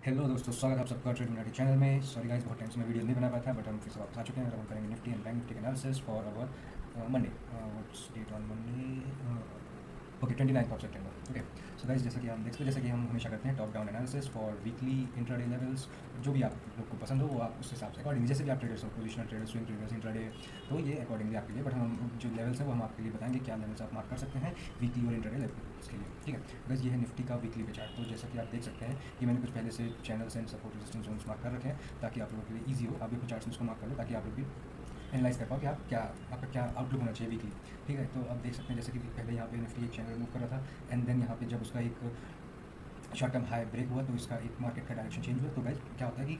Hello दोस्तों, स्वागत है आप सबका ट्रेड मिनाटी चैनल में। सॉरी गाइस, बहुत टाइम से मैं वीडियो नहीं बना पाया था, बट हम फिर से वापस आ चुके हैं और हम करेंगे Nifty and bank Nifty analysis for our Monday. What's date on Monday? Okay, 29 September. Okay, so guys, जैसा कि हम देख सकते हैं, जैसा कि हम हमेशा करते हैं, top down analysis for weekly intraday levels. जो भी आप लोग को पसंद हो वो आप उस हिसाब से अकॉर्डिंग, जैसे भी आप ट्रेडर्स हो, positional traders, swing traders, intraday, तो ये अकॉर्डिंगली आपके लिए। बट हम जो लेवल्स हैं वो हम आपके लिए बताएंगे, क्या लेवल्स आप मार्क कर सकते हैं वीकली और इंट्राडे लेवल्स के लिए। ठीक है गाइस, ये है निफ्टी का वीकली पे चार्ट। तो जैसा कि आप देख सकते हैं कि मैंने कुछ पहले से channels and support resistance zones mark कर रखे हैं, ताकि आप लोगों के लिए ईजी हो। आप भी कुछ चार्ट्स में उसको मार्क कर लो, ताकि आप लोग भी एनालाइज कर पाओ कि आप क्या, आपका क्या आउटलुक होना चाहिए वीकली। ठीक है, तो आप देख सकते हैं जैसे कि पहले यहाँ पे निफ्टी एक चैनल मूव कर रहा था, एंड देन यहाँ पे जब उसका एक शॉर्ट टर्म हाई ब्रेक हुआ तो इसका एक मार्केट का डायरेक्शन चेंज हुआ। तो गाइस, क्या होता है कि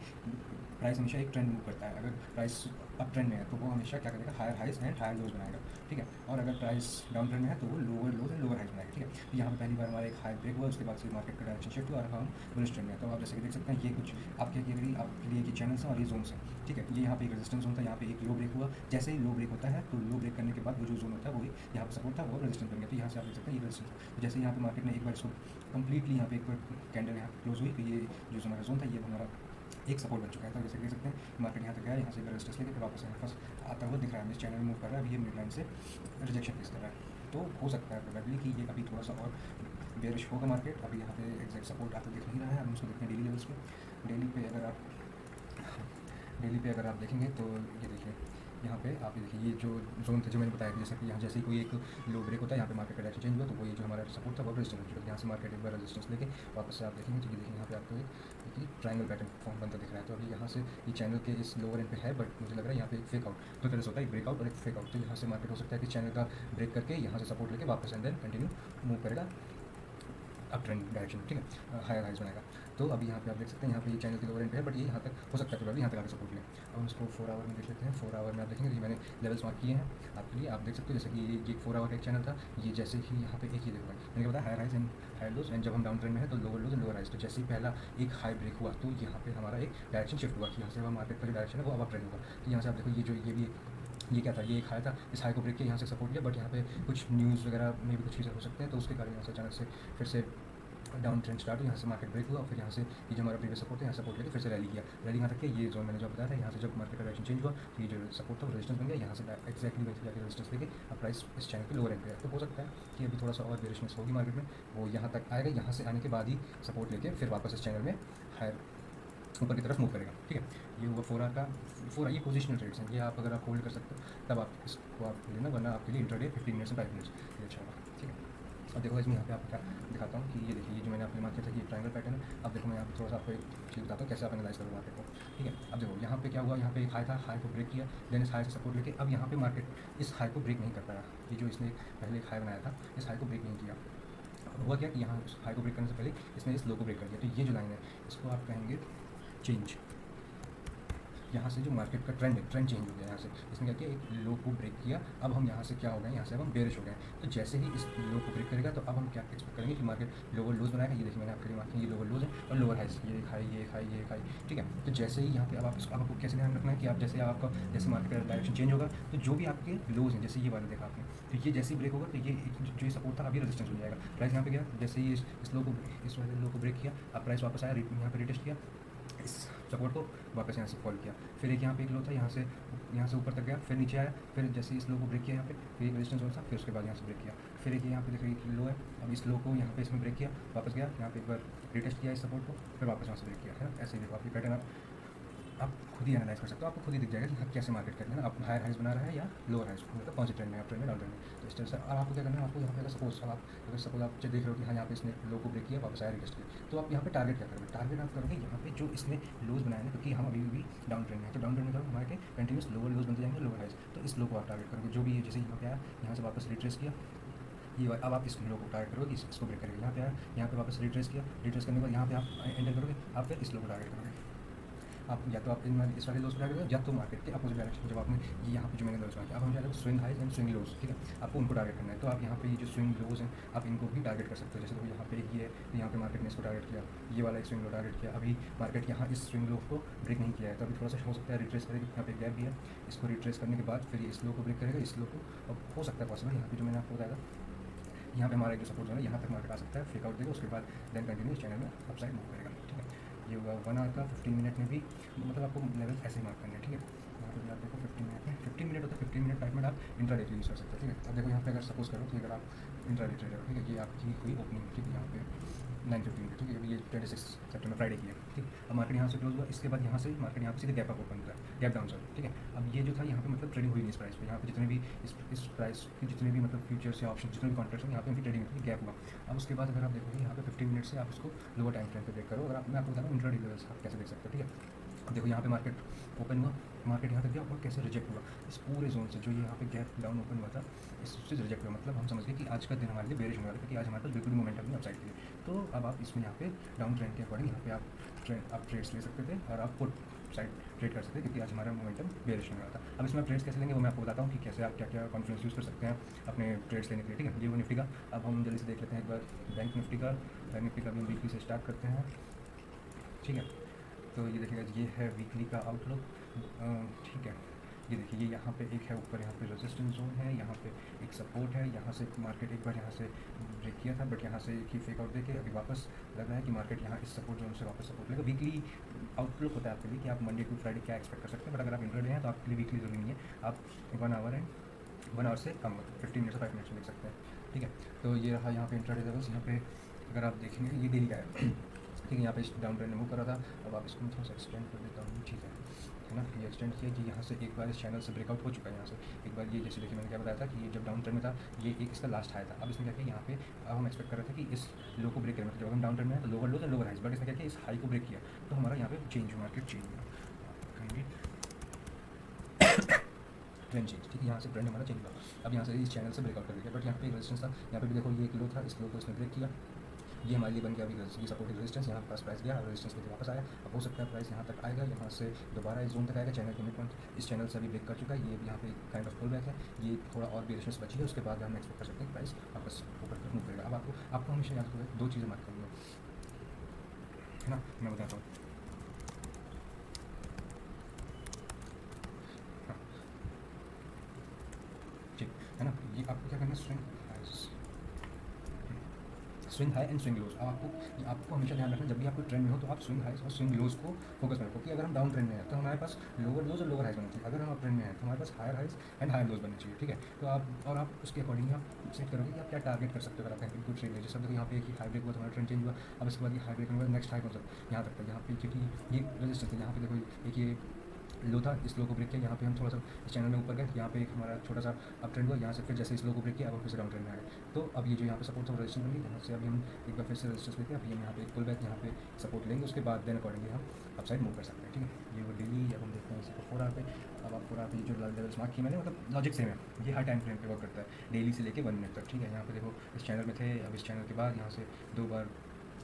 प्राइस हमेशा एक ट्रेंड मूव करता है। अगर प्राइस अप ट्रेंड में है तो वो हमेशा क्या करेगा, higher highs and higher lows बनाएगा। ठीक है, और अगर प्राइस डाउन ट्रेंड में है तो वो lower lows and lower highs बनाएगा। ठीक है, तो यहाँ पे पहली बार हमारा एक हाई ब्रेक हुआ, उसके बाद से मार्केट का डायरेक्शन शिफ्ट हुआ और हम बुलिश ट्रेंड में। तो आप जैसे कि देख सकते हैं, ये कुछ आपके लिए ये चैनल्स हैं और ये जोन्स हैं। ठीक है, ये यहाँ पे एक रेजिस्टेंस जोन था, यहाँ पे एक लो ब्रेक हुआ। जैसे ही लो ब्रेक होता है तो लो ब्रेक करने के बाद वो जो जोन होता है वो यहाँ पे सपोर्ट था, वो रेजिस्टेंस बन गया। तो यहाँ से आप देख सकते हैं ये रेजिस्टेंस। तो जैसे यहाँ पे मार्केट ने एक बार इसको कंप्लीटली यहाँ पे एक कैंडल यहाँ क्लोज हुई, तो ये जो हमारा जोन था ये हमारा एक सपोर्ट बन चुका है। तो जैसे देख सकते हैं मार्केट यहाँ तक गया, यहाँ से रेजिस्टेंस लेके फिर वापस यहाँ पास आता हुआ दिख रहा है, इस चैनल में मूव कर रहा है। अभी ये मिड लाइन से रिजेक्शन फेस कर रहा है। तो हो सकता है प्रोबेबली कि ये अभी थोड़ा सा और बेरिश होगा मार्केट। अभी यहाँ पे एग्जैक्ट सपोर्ट आता दिख नहीं रहा है, हम उसको देखते हैं डेली लेवल्स पे। डेली पे अगर आप देखेंगे तो ये देखिए, यहाँ पे आप ये देखिए, ये जो जोन थे जो मैंने बताया कि जैसे कि यहाँ जैसे ही कोई एक लो ब्रेक होता है, यहाँ पे मार्केट का डायरेक्शन चेंज हुआ, तो वो ये जो हमारा सपोर्ट था वो रेजिस्टेंस हो चुका है। यहाँ से मार्केट एक बार रेजिस्टेंस लेके वापस से आप देखेंगे तो ये देखिए, यहाँ पे आपको एक ट्रायंगल पैटर्न फॉर्म बनता दिख रहा है। तो अभी यहाँ से ये चैनल के इस लोअर एंड पे है, बट मुझे लग रहा है यहाँ पे एक फेक आउट, दो तरह से होता है, एक ब्रेकआउट और एक फेक आउट। तो यहाँ से मार्केट हो सकता है कि चैनल का ब्रेक करके यहाँ से सपोर्ट लेके वापस एंड देन कंटिन्यू मूव करेगा अप ट्रेंड डायरेक्शन। ठीक है, हायर हाइज बनाएगा। तो अभी यहाँ पे आप देख सकते हैं, यहाँ पे ये चैनल के लोअर एंड पे है, बट ये यहाँ तक हो सकता है प्रोबेबली यहाँ तक आगे सपोर्ट ले। अब हम इसको 4 आवर में देख लेते हैं। 4 आवर में आप देखेंगे, ये मैंने लेवल्स मार्क किए हैं आपके लिए। आप देख सकते हो जैसे कि ये 4 आवर का एक चैनल था, ये जैसे ही यहाँ पे एक ही देखो मैंने बताया higher highs and higher lows, and जब हम डाउन ट्रेंड में है तो lower lows and lower highs. तो जैसे ही पहला एक हाई ब्रेक हुआ तो यहाँ पे हमारा एक डायरेक्शन शिफ्ट हुआ कि यहाँ से हमारा मार्केट का जो डायरेक्शन है वो अब ट्रेंड होगा। तो यहाँ से आप देखो, ये क्या था, ये एक हाई था, इस हाई को ब्रेक किया, यहाँ से सपोर्ट लिया, बट यहाँ पे कुछ न्यूज़ वगैरह में भी कुछ चीज़ें हो सकते हैं, तो उसके कारण यहाँ से अचानक से फिर से डाउन ट्रेंड स्टार्ट हुआ। यहाँ से मार्केट ब्रेक हुआ, फिर यहाँ से ये जो हमारा प्रीवियस सपोर्ट है यहाँ सपोर्ट लेके फिर से रैली किया। रैली यहाँ तक के ये जो मैंने जो बताया था, यहाँ से जब मार्केट का डायरेक्शन चेंज हुआ तो ये जो सपोर्ट था वो रेजिस्टेंस बन गया। यहाँ से एक्जैक्टली वैसे जाकर रेजिस्टेंस लेके अब प्राइस इस चैनल के लोअर एंड पे है। तो हो सकता है कि अभी थोड़ा सा और बेरिशनेस होगी मार्केट में, वो यहाँ तक आएगा, यहाँ से आने के बाद ही सपोर्ट लेके फिर वापस इस चैनल में हायर ऊपर की तरफ मूव करेगा। ठीक है, ये हुआ 4 आवर का। 4 ये पोजिशनल ट्रेड्स हैं, ये आप अगर आप होल्ड कर सकते हो तब आप इसको आप लेना, वरना आपके लिए इंट्राडे 15 मिनट्स से 5 मिनट्स ये अच्छा होगा। ठीक है, अब देखो इसमें यहाँ पे आपको क्या दिखाता हूँ कि ये देखिए, ये जो मैंने आपने मार्क किया था ये ट्रायंगल पैटर्न है। अब देखो मैं यहाँ पे थोड़ा सा आपको एक चीज़ बताता हूँ कैसे आप एनालाइज करोगे मार्केट को। ठीक है, अब देखो यहाँ पे क्या हुआ, यहाँ पे एक हाई था, हाई को ब्रेक किया, देन इस हाई से सपोर्ट लेके अब यहाँ पे मार्केट इस हाई को ब्रेक नहीं कर पाया। ये जो इसने पहले एक हाई बनाया था, इस हाई को ब्रेक नहीं किया। हुआ क्या कि यहाँ हाई को ब्रेक करने से पहले इसने इस लो को ब्रेक कर दिया। तो ये जो लाइन है इसको आप कहेंगे चेंज। यहाँ से जो मार्केट का ट्रेंड है, ट्रेंड चेंज हो गया। यहाँ से इसने क्या किया, एक लो को ब्रेक किया। अब हम यहाँ से क्या हो गए, यहाँ से अब हम बेरिश हो गए। तो जैसे ही इस लो को ब्रेक करेगा तो अब हम क्या एक्सपेक्ट करेंगे कि मार्केट लोअर लोज बनाएगा। ये देखिए मैंने आपके लिए मार्क किया, ये लोअर लोज है और लोअर हाइज, ये एक हाई, ये एक हाई, ये एक हाई। ठीक है, तो जैसे ही यहाँ पे अब आपको कैसे ध्यान रखना है कि आप जैसे आपका जैसे मार्केट का डायरेक्शन चेंज होगा तो जो भी आपके लोज हैं, जैसे ये वाला देखा आपने, तो ये जैसे ही ब्रेक होगा तो ये जो सपोर्ट था अभी रेजिस्टेंस हो जाएगा। प्राइस यहाँ पे गया, जैसे ही इस लो को, इस वाले लो को ब्रेक किया, अब प्राइस वापस आया, यहाँ पे रिटेस्ट किया, इस सपोर्ट को वापस यहाँ से फॉल किया। फिर एक यहाँ पे एक लो था, यहाँ से ऊपर तक गया, फिर नीचे आया, फिर जैसे इस लो को ब्रेक किया यहाँ पे, फिर एक रेजिस्टेंस जोन था, फिर उसके बाद यहाँ से ब्रेक किया। फिर एक यहाँ पे देखिए एक लो है, अब इस लो को यहाँ पे इसमें ब्रेक किया, वापस गया, यहाँ पे एक बार रिटेस्ट किया इस सपोर्ट को, फिर वापस यहाँ से ब्रेक किया है ना। ऐसे ही देखो आप ये पैटर्न आप खुद ही एनालाइज कर सकते हो, आपको खुद ही दिख जाएगा कि कैसे मार्केट करना है, आप हायर हाइज बना रहा है या लोअर हाइज, मतलब कौन से ट्रेंड में, आप ट्रेंड में डाउन ट्रेंड में। तो इस तरह से और आपको क्या करना है, आपको यहाँ पे अगर सपोज आप देख रहे हो कि हाँ यहाँ पे इसने लो को ब्रेक किया, वापस आया रिटेस्ट किया, तो आप यहाँ पे टारगेट क्या करोगे, टारगेट आप करोगे यहाँ पे जो इसने लोज बनाया है, क्योंकि हम अभी भी डाउन ट्रेंड में है, तो डाउन ट्रेंड में हमारे के कंटिन्यूस लोअर लोज बनते जाएंगे, लोअर हाइज। तो इस लो को आप टारगेट करोगे, जो भी जैसे यहाँ पे आया, यहाँ से वापस रिट्रेस किया, ये अब आप इस लो को टारगेट करोगे, इसको ब्रेक करेंगे, यहाँ पे आया, यहाँ पे वापस रिट्रेस किया, रिट्रेस करने के बाद यहाँ पे आप एंटर करोगे, आप फिर इस लो को टारगेट करोगे। आप या तो आप इस वाले लोज पे टारगेट करो, या तो मार्केट के अपोजिट डायरेक्शन, जब आपने ये यहाँ पे जो मैंने लोज किया, अब हम जाएगा स्विंग हाइज एंड स्विंग लोज। ठीक है, आपको उनको टारगेट करना है। तो आप यहाँ पे ये जो स्विंग लोज हैं आप इनको भी टारगेट कर सकते हो। जैसे तो यहाँ पे ये है, तो यहाँ पे मार्केट ने इसको टारगेट किया, ये वाला एक स्विंग लो टारगेट किया, अभी मार्केट यहाँ इस स्विंग लो को ब्रेक नहीं किया है, तो अभी थोड़ा सा हो सकता है रिट्रेस करेगा, यहाँ पे गैप भी है, इसको रिट्रेस करने के बाद फिर इस लो को ब्रेक करेगा, इस लो को, अब हो सकता है पॉसिबल यहाँ पे जो मैंने आपको बताया, यहाँ पे हमारा जो सपोर्ट जो है यहाँ तक मार्केट आ सकता है, फेक आउट देगा, उसके बाद देन कंटिन्यू चैनल में अपसाइड मूव करेगा। ठीक है, ये होगा 1 आवर का। 15 मिनट में भी मतलब आपको लेवल ऐसे ही मार्क करना है, ठीक है। यहाँ पे भी आप देखो 15 मिनट में, 15 मिनट होता है, 15 मिनट 5 मिनट आप इंट्राडे यूज़ कर सकते हो, ठीक है। अब देखो यहाँ पे अगर सपोज करो कि अगर आप इंट्राडे ट्रेडर हो, ठीक है, ये आपकी हुई ओपनिंग, ठीक है, यहाँ पे 9:15 पे, ठीक है, अभी ये 26 सितंबर फ्राइडे की है, ठीक। अब मार्केट यहाँ से क्लोज हुआ, इसके बाद यहाँ से मार्केट यहाँ पे सीधे गैप अप ओपन होता है, गैप डाउन सर, ठीक है। अब ये जो था यहाँ पे मतलब ट्रेडिंग हुई नहीं इस प्राइस पे, यहाँ पे जितने भी इस प्राइस के जितने भी मतलब फ्यूचर्स या ऑप्शन जितने भी कॉन्ट्रैक्ट्स हैं यहाँ पे उनकी ट्रेडिंग हुई, गैप हुआ। अब उसके बाद अगर आप देखोगे यहाँ पे 15 मिनट से आप इसको लोअर टाइम फ्रेम पे ब्रेक करो, और मैं आपको बता रहा हूँ इंट्राडे लेवल्स आप कैसे देख सकते हो, ठीक है। अब देखो यहाँ पे मार्केट ओपन हुआ, मार्केट यहाँ तक गया और कैसे रिजेक्ट हुआ इस पूरे जोन से, जो ये यहाँ पे गैप डाउन ओपन हुआ था इससे रिजेक्ट हुआ। मतलब हम समझ गए कि आज का दिन हमारे लिए बेरिश होने वाला है, क्योंकि आज हमारे पास बिल्कुल भी मोमेंटम नहीं अपसाइड के लिए। तो अब आप इसमें यहाँ पे डाउन ट्रेंड के अकॉर्डिंग यहाँ पे आप ट्रेड्स ले सकते थे, और आप पुट साइड ट्रेड कर सकते हैं, क्योंकि आज हमारा मोमेंटम बेरिश होने वाला था। अब इसमें आप ट्रेड्स कैसे लेंगे वो मैं आपको बताता हूँ कि कैसे आप क्या क्या कॉन्फिडेंस यूज़ कर सकते हैं अपने ट्रेड्स लेने के लिए, ठीक है। ये वो निफ्टी का, अब हम जल्दी से देख लेते हैं एक बार बैंक निफ्टी का। बैंक निफ्टी का भी हम वीकली से स्टार्ट करते हैं, ठीक है। तो ये देखिएगा, ये है वीकली का आउटलुक, ठीक है। ये देखिए, ये यहाँ पे एक है ऊपर, यहाँ पे रेजिस्टेंस जोन है, यहाँ पे एक सपोर्ट है, यहाँ से मार्केट एक बार यहाँ से ब्रेक किया था, बट यहाँ से एक ही फेक आउट देके अभी वापस लग रहा है कि मार्केट यहाँ इस सपोर्ट जोन से वापस सपोर्ट लेगा। वीकली आउटलुक होता है आपके लिए कि आप मंडे टू फ्राइडे क्या एक्सपेक्ट कर सकते हैं, बट अगर आप इंट्राडे हैं तो आपके लिए वीकली जरूरी नहीं है, आप 1 आवर है, 1 आवर से कम 15 मिनट से 5 मिनट में देख सकते हैं, ठीक है। तो ये रहा यहाँ पे इंट्राडे लेवल्स। यहाँ पे अगर आप देखेंगे ये डेली का है, ठीक है। यहाँ पे डाउन ट्रेंड मूव कर रहा था, अब आप इसको थोड़ा सा एक्सटेंड कर देता हूँ, ठीक है ना। ये एक्सटेंड किया कि यहाँ से एक बार इस चैनल से ब्रेकआउट हो चुका है, यहाँ से एक बार ये जैसे देखिए मैंने क्या बताया था कि ये जब डाउन ट्रेंड में था ये एक इसका लास्ट हाई था। अब इसने क्या किया, यहाँ पे अब हम एक्सपेक्ट कर रहे थे कि इस लो को ब्रेक करें, मतलब जब हम डाउन ट्रेंड में है तो लोअर लोज और लोअर हाइज, बट इसने क्या किया, इस हाई को ब्रेक किया, तो हमारा यहाँ पे चेंज हुआ, मार्केट चेंज हुआ, ट्रेंड चेंज, ठीक है। यहाँ से ट्रेंड हमारा चेंज हुआ, अब यहाँ से इस चैनल से ब्रेकआउट कर दिया, बट यहाँ पे एक रेजिस्टेंस था, यहाँ पे भी देखो ये एक लो था, इस लो को इसने ब्रेक किया, ये हमारे लिए बन गया अभी ये सपोर्टिव रेजिस्टेंस। यहाँ पास प्राइस गया और रेजिस्टेंस लेके वापस आया। अब हो सकता है प्राइस यहाँ तक आएगा, यहाँ से दोबारा इस जोन तक आएगा, चैनल के मिड पॉइंट इस चैनल से अभी ब्रेक कर चुका है, ये यहाँ पे काइंड ऑफ पुल बैक है, ये थोड़ा और बेरिशनेस बची है, उसके बाद हम एक्सपेक्ट कर सकते हैं प्राइस वापस ऊपर तक मूव करेगा। अब आपको हमेशा याद रखना 2 चीज़ें मार्क करनी है ना, मैं बताता हूँ। हाँ, ठीक है ना, ये आपको क्या करना है, स्विंग हाई एंड स्विंग लोज। आपको हमेशा ध्यान रखना, जब भी आपको ट्रेंड में हो तो आप स्विंग हाइज और स्विंग लोज को फोकस में रखो, कि अगर हम डाउन ट्रेंड में हैं तो हमारे पास लोअर लोज और लोअर हाइज बनना चाहिए, अगर हम अप ट्रेंड में हैं तो हमारे पास higher highs and higher lows बनने चाहिए, ठीक है। तो आप उसके अकॉर्डिंग आप सेट करोगे कि आप क्या टारगेट कर सकते हो, अगर आप कहीं कोई ट्रेड ले। जैसे देखो यहाँ पे एक ही हाई ब्रेक हुआ, हमारा ट्रेंड चेंज हुआ, अब इसके बाद ये हाई ब्रेक हुआ, नेक्स्ट हाई मतलब यहाँ तक था, यहाँ पे क्योंकि ये रेजिस्टेंस है, यहाँ पे देखो एक ये लो था, इस लो को ब्रेक किया, यहाँ पे हम थोड़ा सा इस चैनल में ऊपर गए, यहाँ पे एक हमारा छोटा सा अप ट्रेंड हुआ, यहाँ से फिर जैसे इस लो को ब्रेक किया अब हम फिर से डाउन ट्रेंड में आए। तो अब ये जो यहाँ पे सपोर्ट था रेजिस्टेंस बन गई, यहाँ से अभी हम एक बार फिर से रेजिस्टेंस लेते हैं, अभी हम यहाँ पे पुल बैक यहाँ पे सपोर्ट लेंगे, उसके बाद देन अकॉर्डिंगली हम अप साइड मूव कर सकते हैं, ठीक है। ये वो डेली, अब हम देखते हैं इसी को 4 आवर पे। अब आप 4 आवर पे जो लेवल्स मार्क किए मैंने, मतलब लॉजिक सेम है, ये हर टाइम फ्रेम पे वर्क करता है, डेली से लेके 1 मिनट तक, ठीक है। यहाँ पे देखो इस चैनल में थे, अब इस चैनल के बाद यहाँ से 2 बार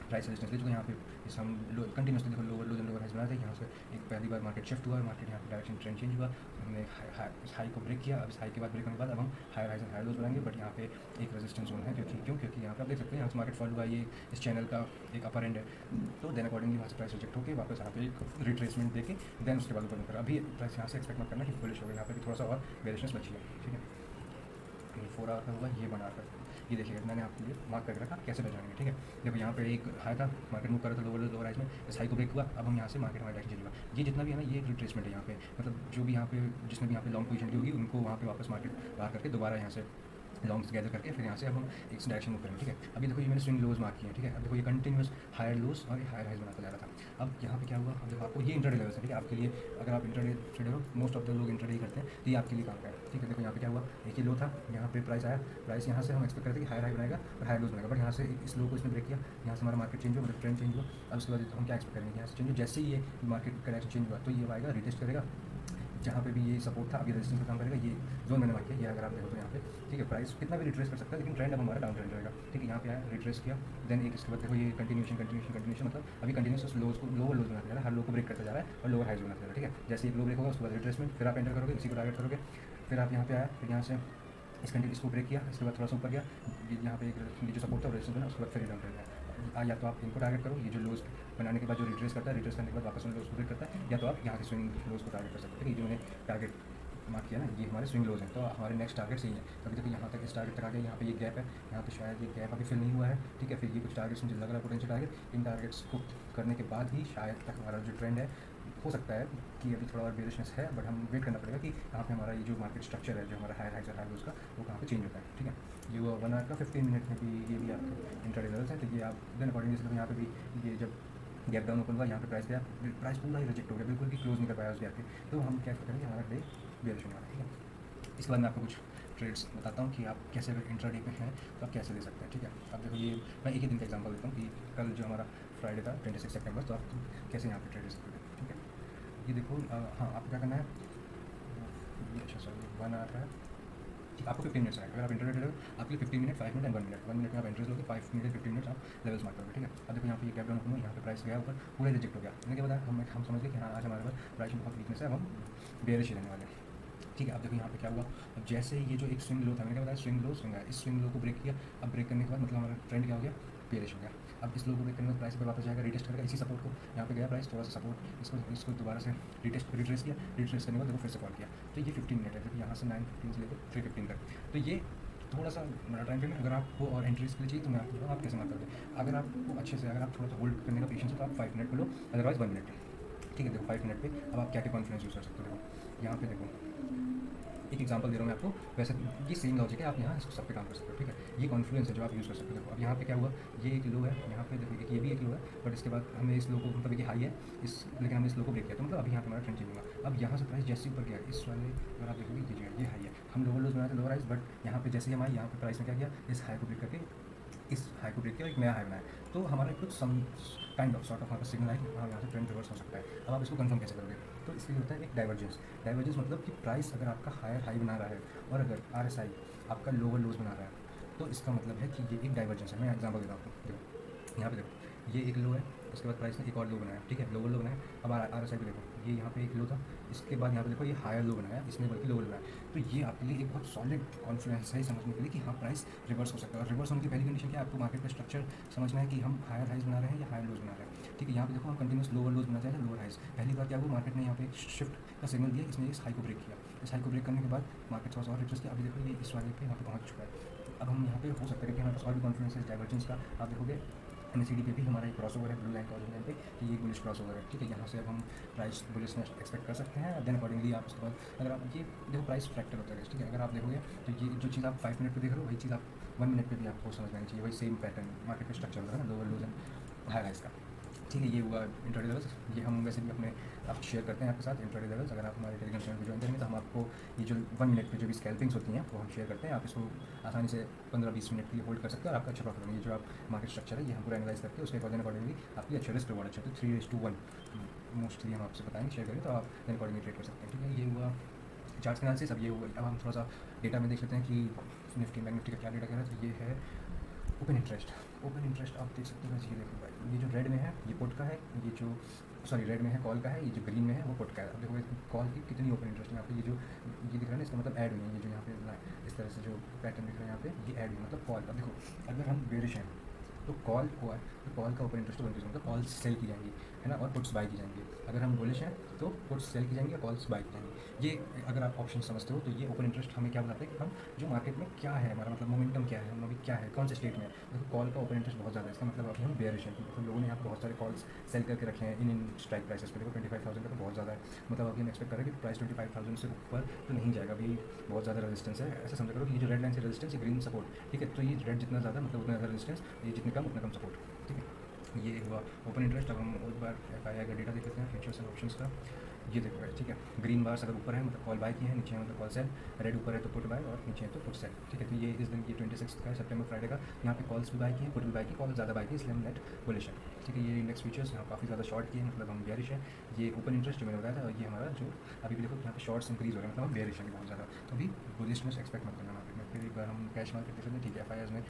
प्राइस रेजिस्टेंस ले चुके, यहाँ पे इस हम कंटिन्यूसली देखो lower lows and lower highs बनाए थे, यहाँ से एक पहली बार मार्केट शिफ्ट हुआ, मार्केट यहाँ पे डायरेक्शन ट्रेंड चेंज हुआ, हमने इस हाई को ब्रेक किया, अब इस हाई के बाद ब्रेक होने के बाद अब हम higher highs and higher lows बनाएंगे, बट यहाँ पे एक रेजिस्टेंस जोन है, क्योंकि यहाँ पे आप देख सकते हैं यहाँ से मार्केट फॉल हुआ, ये इस चैनल का एक अपर एंड है, तो देन अकॉर्डिंगली वहाँ से प्राइस रिजेक्ट होकर वापस यहाँ पे एक रिट्रेसमेंट देके देन उसके बाद ऊपर ऊपर अभी प्राइस यहाँ से एक्सपेक्ट मत करना कि बुलिश होगा, यहाँ पे भी थोड़ा सा और बेरिशनेस बची है, ठीक है। 4 आवर का हुआ, ये बना कर ये देखिएगा मैंने आपके लिए मार्क करके रखा कैसे पहचानेंगे, ठीक है। देखो यहाँ पे एक हाई था, मार्केट मूव कर रहा था लोअर हाइज में, इस हाई को ब्रेक हुआ, अब हम यहाँ से मार्केट हमारा डायरेक्शन चेंज हुआ, ये जितना भी है ना ये एक रिट्रेसमेंट है यहाँ पे, मतलब जो भी यहाँ पे जिसने भी यहाँ पे लॉन्ग पोजीशन की होगी उनको वहाँ पे वापस मार्केट बाहर करके दोबारा यहाँ से लॉन्ग्स गैदर करके फिर यहाँ से अब हम एक डायरेक्शन मूव करेंगे, ठीक है। अभी देखो ये मैंने स्विंग लोज मार्क किए हैं, ठीक है। अब देखो ये कंटिन्यूस हायर लोज और हायर हाइज बनाता जा रहा था। अब यहाँ पे क्या हुआ, अब देखो आपको ये इंट्राडे लेवल है, ठीक है। आपके लिए अगर आप इंट्राडे ट्रेडर हो, मोस्ट ऑफ द लोग इंट्राडे ही करते हैं, तो ये आपके लिए काम का है, ठीक है। देखो यहाँ पे क्या हुआ, एक ही लो था, यहाँ पे प्राइस आया, प्राइस यहाँ से हम एक्सपेक्ट करते हैं कि हायर हाई बनाएगा और हायर लोज बनाएगा, बट यहाँ से इस लो को इसने ब्रेक किया, यहाँ से हमारा मार्केट चेंज हुआ, मतलब ट्रेंड चेंज हुआ। अब उसके बाद हम क्या एक्सपेक्ट करेंगे, यहाँ से चेंज हो, जैसे ही ये मार्केट का डायरेक्शन चेंज हुआ तो ये आएगा रिटेस्ट करेगा, जहाँ पे भी ये सपोर्ट था अभी रेजिस्टेंस का काम करेगा, ये जोन मैंने मार्क किया, ये अगर आप देखो तो यहाँ पे, ठीक है। प्राइस कितना भी रिट्रेस कर सकता है, लेकिन ट्रेंड अब हमारा डाउन ट्रेंड रहेगा, ठीक है। यहाँ पे आया, रिट्रेस किया, देन एक इसके बाद देखो ये कंटिन्यूशन मतलब अभी कंटिन्यूस लोज को लोअर लोज बनाते जा रहा है, हर लो को ब्रेक करता जा रहा है और लोअर हाइज बनाता जा रहा है, ठीक है। जैसे एक लो ब्रेक होगा उसके बाद रिट्रेसमेंट, फिर आप एंटर करोगे, इसी को टारगेट करोगे, फिर आप यहाँ पे आया, फिर यहाँ से इसको ब्रेक किया, इसके बाद थोड़ा सा ऊपर गया, यहाँ पे एक जो सपोर्ट था रेजिस्टेंस बना, उसके बाद फिर डाउन ट्रेंड या तो आप इनको टारगेट करो, ये जो लोज बनाने के बाद जो रिट्रेस करता है, रिट्रेस करने के बाद वापस उन लोज को ब्रेक करता है, या तो आप यहाँ से स्विंग लोज को टारगेट कर सकते हैं, ये जो मैंने टारगेट मार्क किया ना, ये हमारे स्विंग लोज हैं, तो हमारे नेक्स्ट टारगेट यही है। तो अभी देखो यहाँ तक इस टारगेट तक आ गया, यहाँ पे ये गैप है, यहाँ पे शायद ये गैप अभी फिल नहीं हुआ है, ठीक है। फिर ये कुछ टारगेट्स मुझे लग रहा है पोटेंशियल टारगेट, इन टारगेट्स को करने के बाद ही शायद तक हमारा जो ट्रेंड है, हो सकता है कि अभी थोड़ा और बेरिशनेस है, बट हम वेट करना पड़ेगा कि यहाँ पे हमारा ये जो मार्केट स्ट्रक्चर है, जो हमारा हायर हाइज और हाई लोज का, वो कहाँ पे चेंज होता है, ठीक है। ये वो 1 आवर का 15 मिनट में भी ये भी आपके इंट्राडे लेवल्स हैं, तो ये आप देन अकॉर्डिंगली जैसे यहाँ पे भी ये जब गैप डाउन ओपन हुआ, यहाँ पे प्राइस गया, प्राइस पूरा ही रिजेक्ट हो गया, बिल्कुल भी क्लोज नहीं कर पाया उस गैप के, तो हम क्या करेंगे, हमारा डे बेरिश होने वाला है, ठीक है। इसके बाद मैं आपको कुछ ट्रेड्स बताता हूँ कि आप कैसे अगर इंट्राडे पे हैं तो आप कैसे ले सकते हैं, ठीक है। अब देखो ये मैं एक ही दिन का एग्जांपल देता हूँ कि कल जो हमारा फ्राइडे था 26 सितंबर, तो आप कैसे यहाँ पे ट्रेड ले सकते हैं, ठीक है। ये देखो हाँ, आपको क्या करना है, ये अच्छा सॉरी 1 आवर है, आपको 15 मिनट्स आएगा। अगर आप इंटरनेट हो आपके लिए 15 minute, 5 minute and 1 minute, 1 minute में आप इंटरेस्ट लोगे, 5 मिनट 15 मिनट आप लेवल्स मार्क करोगे, ठीक है। अब देखो यहाँ पे ये गैप डाउन हुआ, यहाँ पे प्राइस गया ऊपर, पूरा रिजेक्ट हो गया, इनके के बाद हम समझ गए कि हाँ आज हमारे पास प्राइस में बहुत वीकनेस है, अब हम बेयरिश रहने वाले हैं, ठीक है। अब देखो यहाँ पे क्या हुआ, अब जैसे ये जो एक स्विंग लो था, मैंने क्या बताया, स्विंग लो स्विंग है, इस स्विंग लो को ब्रेक किया, अब ब्रेक करने के बाद मतलब हमारा ट्रेंड क्या हो गया, बेयरिश हो गया। अब इस लो को ब्रेक करने के बाद प्राइस पर वापस जाएगा, रिटेस्ट करेगा इसी सपोर्ट को, यहाँ पे गया प्राइस थोड़ा सा सपोर्ट, इसको दोबारा से रिट्रेस किया, रिट्रेस करने के बाद देखो फिर से कॉल किया, तो ये 15 मिनट है, देखो यहाँ से 9:15 से लेकर 3:15 तक, तो ये थोड़ा सा बड़ा टाइम फ्रेम है। अगर आपको और एंट्रीज के लिए चाहिए तो मैं आपको बताऊँ आप कैसे मार्क करते हैं। अगर आपको अच्छे से, अगर आप थोड़ा सा होल्ड करने का पेशेंस है तो आप 5 मिनट पे लो, अदरवाइज 1 मिनट, ठीक है। देखो 5 मिनट पे अब आप क्या क्या कॉन्फिडेंस यूज़ कर सकते हो, देखो यहाँ पे देखो एक एग्जांपल दे रहा हूँ मैं आपको, वैसे ये सेम लॉजिक है, आप यहाँ इसको सब पे काम कर सकते हो, ठीक है। ये कॉन्फ्लुएंस है जो आप यूज़ कर सकते हो। देखो अब यहाँ पे क्या हुआ, ये एक लो है, यहाँ पे देखो एक ये भी एक लो है, बट इसके बाद हमें इस लो को, मतलब एक हाई है इस, लेकिन हमने इस लो को ब्रेक किया, तो मतलब अभी यहाँ पे हमारा ट्रेंड चेंज होगा। अब यहाँ से प्राइस जैसे ऊपर गया, इस वाले अगर आप देखोगे ये हाई है, हम लोअर लोज बनाए थे लोअर हाइज, बट यहाँ पे जैसे ही हम आए, यहाँ पे प्राइस में क्या किया, इस हाई को ब्रेक करके इस हाई को ब्रेक किया, एक नया हाई बनाया, तो हमारा कुछ some kind of sort of हमारा सिग्नल है कि हाँ यहाँ से ट्रेंड रिवर्स हो सकता है। अब आप इसको कंफर्म कैसे करोगे, तो इसके लिए होता है एक डाइवर्जेंस। डाइवर्जेंस मतलब कि प्राइस अगर आपका हायर हाई बना रहा है और अगर RSI आपका लोअर लोज बना रहा है, तो इसका मतलब है कि ये एक डाइवर्जेंस है। मैं एग्जांपल देता हूँ आपको, देखो यहाँ पे देखो ये एक लो है, उसके बाद प्राइस ने एक और लो बनाया, ठीक है, लोअर लो बनाया। अब RSI पे देखो, ये यहाँ पे एक लो था, इसके बाद यहाँ पे देखो ये हायर लो बनाया, इसने बल्कि लोअर बनाया, तो ये आपके लिए एक बहुत सॉलिड कॉन्फिडेंस है समझने के लिए कि हाँ प्राइस रिवर्स हो सकता है। और रिवर्स होने की पहली कंडीशन क्या है, आपको मार्केट का स्ट्रक्चर समझना है कि हम हायर हाइज बना रहे हैं या हायर लोज बना रहे हैं, ठीक है। यहाँ पे देखो हम कंटिन्यूस लोअर लोज बना चाहते हैं, लोअर हाइज। पहली बार क्या हुआ, मार्केट ने यहाँ पे एक शिफ्ट का सिग्नल दिया, इसने इस हाई को ब्रेक किया, इस हाई को ब्रेक करने के बाद मार्केट थोड़ा सा और रिवर्स किया, अभी देखो ये इस वाले पे यहाँ पे पहुँच चुका है। अब हम यहाँ पे हो सकता है कि हमारे पास और भी कॉन्फिडेंस है डाइवर्जेंस का। आप देखोगे MACD पे भी हमारा एक क्रॉस ओवर है, ब्लू लाइन क्रॉस लाइन पे, कि ये बुलिश क्रॉस ओवर है, ठीक है। यहाँ से अब हम प्राइस बुलिशनेस एक्सपेक्ट कर सकते हैं, देन अकॉर्डिंगली आप उसके बाद अगर आप ये देखो प्राइस फ्रैक्टर होता है, ठीक है। अगर आप देखोगे तो ये जो चीज़ आप 5 मिनट पे देख रहे हो, वही चीज़ आप 1 मिनट पे भी आपको समझ में आनी चाहिए, वही सेम पैटर्न मार्केट का स्ट्रक्चर होता है ना, lower lows and high rise का, ठीक है। ये हुआ इंट्राडे लेवल्स, ये हम वैसे भी अपने आप शेयर करते हैं आपके साथ इंट्राडे लेवल्स। अगर आप हमारे टेलीग्राम चैनल पर ज्वाइन करेंगे तो हम आपको ये जो 1 मिनट पे जो भी स्कैल्पिंग्स होती हैं वो हम शेयर करते हैं, आप इसको आसानी से 15-20 मिनट के लिए होल्ड कर सकते हैं और आपका अच्छा प्रॉफिट होगा। ये जो आप मार्केट स्ट्रक्चर है ये हम पूरा एनालाइज करके उसके अकॉर्डिंगली आपकी अच्छा रिस्क रिवॉर्ड अच्छा, तो 3:1 मोस्टली हम आपसे बताएंगे, शेयर करें तो आप देन अकॉर्डिंगली ट्रेड कर सकते हैं, ठीक है। ये हुआ चार्ट्स के एनालिसिस। अब ये हुआ, अब हम थोड़ा सा डेटा में देख लेते हैं कि निफ्टी बैंक निफ्टी का क्या डेटा कह रहा है। तो ये है ओपन इंटरेस्ट। ओपन इंटरेस्ट आप देख सकते हो, ये देखो भाई, ये जो रेड में है ये पुट का है, ये जो सॉरी रेड में है कॉल का है, ये जो ग्रीन में है वो पुट का है। अब देखो कॉल की कितनी ओपन इंटरेस्ट है यहाँ पे, ये जो ये दिख रहा है ना, इसका मतलब ऐड हुई है, ये जो यहाँ पे इस तरह से जो पैटर्न दिख रहा है यहाँ पे, ये ऐड हुई मतलब कॉल। अब देखो अगर हम बेरिश हैं तो कॉल हुआ है, तो कॉल का ओपन इंटरेस्ट मतलब कॉल सेल की जाएंगी, है ना, और पुट्स बाई की जाएंगी। अगर हम बुलिश हैं तो पुट्स सेल की जाएंगी और कॉल्स बाई की जाएंगी। ये अगर आप ऑप्शन समझते हो तो ये ओपन इंटरेस्ट हमें क्या बताते हैं कि हम जो मार्केट में क्या है, हमारा मतलब मोमेंटम क्या है, हम अभी क्या है, कौन से स्टेट में है। देखो कॉल का ओपन इंटरेस्ट बहुत ज़्यादा है, इसका मतलब अभी हम बेयरिश हैं, मतलब लोगों ने यहाँ पर बहुत सारे कॉल्स सेल करके रखे हैं इन स्ट्राइक प्राइसेस पे। देखो 25,000 का तो बहुत ज़्यादा है, मतलब अभी हम एक्सपेक्ट करें कि प्राइस 25,000 से ऊपर तो नहीं जाएगा, अभी बहुत ज़्यादा रेजिस्टेंस है। ऐसा समझ करो कि ये जो रेड लाइन से रेजिस्टेंस, ये ग्रीन सपोर्ट, ठीक है। तो ये रेड जितना ज़्यादा मतलब उतना ज़्यादा रेजिस्टेंस, ये जितने कम उतना कम सपोर्ट, ठीक है। ये हुआ ओपन इंटरेस्ट। अब हम एक बार FII का डेटा देख लेते हैं फ्यूचर्स एंड ऑप्शंस का। ये देखो है, ठीक है, ग्रीन बार्स अगर ऊपर है मतलब कॉल बाय की है, नीचे है मतलब कॉल सेल, रेड ऊपर है तो पुट बाय और नीचे है तो पुट सेल, ठीक है। तो ये इस दिन ये 26 का सितंबर फ्राइडे का, यहाँ पे कॉल्स भी बाय की है, पुट भी बाय की, कॉल ज़्यादा बाय की, इसलिए हम नेट बुलिश है, ठीक है। ये इंडेक्स फीचर्स यहाँ काफ़ी ज़्यादा शॉर्ट किए हैं, मतलब हम बेयरिश है। ये ओपन इंटरेस्ट जो मैंने बताया था, और ये हमारा जो अभी भी देखो यहाँ पे शॉर्ट्स इंक्रीज हो रहे हैं, मतलब हम बेयरिश है बहुत ज़्यादा, तो अभी बुलिशनेस एक्सपेक्ट मत करना मार्केट में। फिर एक बार हम कैश मार्केट देख लेते हैं, ठीक है। FIIs में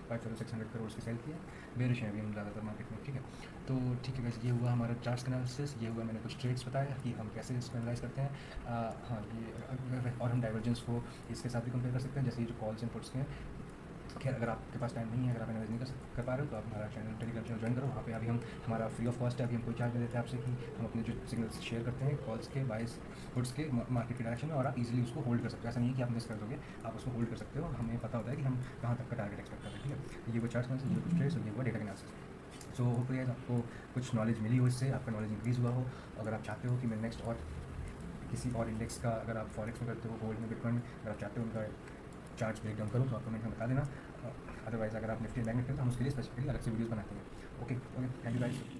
5,600 करोड़ की सेल की है, बेयरिश है अभी हम ज़्यादातर मार्केट में, ठीक है। तो ठीक है गाइस, ये हुआ हमारा चार्ट्स एनालिसिस, ये हुआ मैंने कुछ ट्रेड्स बताया कि हम कैसे इसको एनालाइज करते हैं। हाँ ये और हम डाइवर्जेंस को इसके साथ भी कंपेयर कर सकते हैं, जैसे ये जो कॉल्स एंड पुट्स के हैं। खैर अगर आपके पास टाइम नहीं है, अगर आप एनालाइज नहीं कर पा रहे हो, तो आप हमारा चैनल टेलीग्राम चैनल ज्वाइन करो। वहाँ पे अभी हम हमारा फ्री ऑफ कॉस्ट है, अभी हम कोई चार्ज नहीं देते हैं आपसे कि हम अपने जो सिग्नल्स शेयर करते हैं कॉल्स के, बाइस गुड्स के मार्केट के डायरेक्शन में, और आप इजीली उसको होल्ड कर सकते हो। ऐसा नहीं है कि आप मिस कर दोगे, आप उसको होल्ड कर सकते हो। हमें पता होता है कि हम कहाँ तक का टारगेट एक्सपेक्ट कर रहे हैं, ठीक है। ये वो चार्ट्स ये कुछ ट्रेड्स और ये वो डेटा एनालिसिस। सो होपफुली आपको कुछ नॉलेज मिली हो, इससे आपका नॉलेज इंक्रीज़ हुआ हो। अगर आप चाहते हो कि मैं नेक्स्ट और किसी और इंडेक्स का, अगर आप फॉरेक्स में करते हो, गोल्ड में, बिटकॉइन में, अगर आप चाहते हो उनका चार्ट्स ब्रेक डाउन करूँ, तो आप कमेंट में बता देना। अदरवाइज़ अगर आप निफ्टी बैंक में करते हो, हम उसके लिए स्पेसिफिकली अलग से वीडियोज़ बनाते हैं। Okay okay, thank you guys.